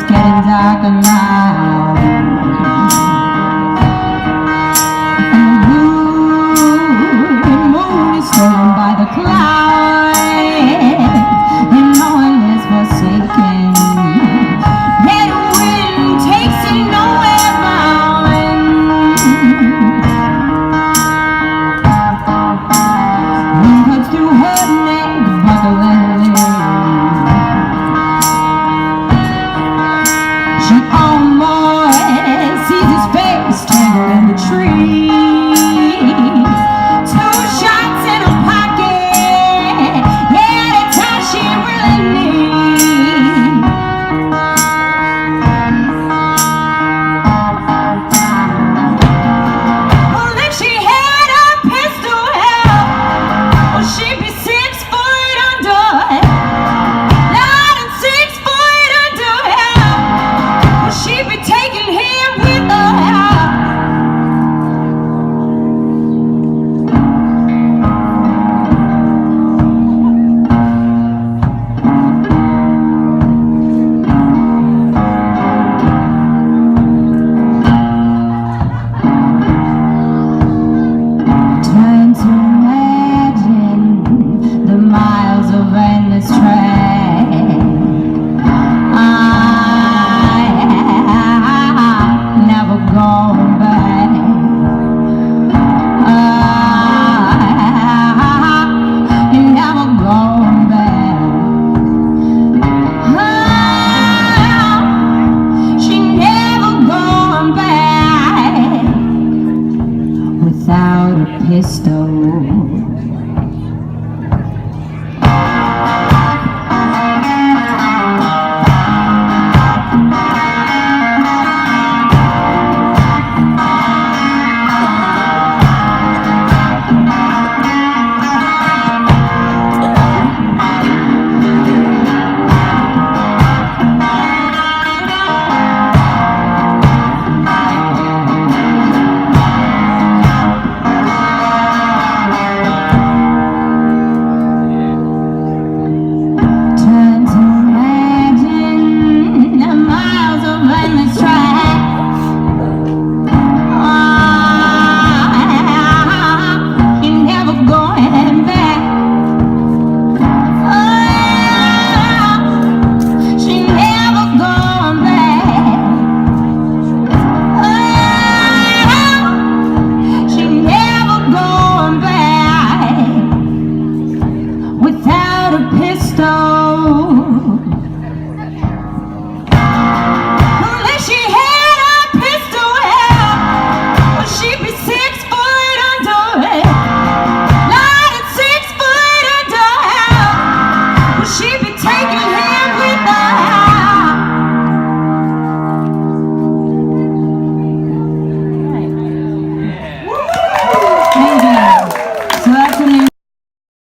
getting darker now, and the moon is stolen by the clouds. You know it is forsaken. That wind takes it nowhere bound. Wind cuts through her neck, buckle and she almost sees his face tangled in the trees. Two shots in her pocket, yeah, that's all she really needs. Well, if she had a pistol out, well, she'd be 6 foot under. Not in 6 foot under. She'd be taking him with her. Trying to imagine the miles of endless track. Never going back. Never going back. She never going back without a pistol. Without a pistol.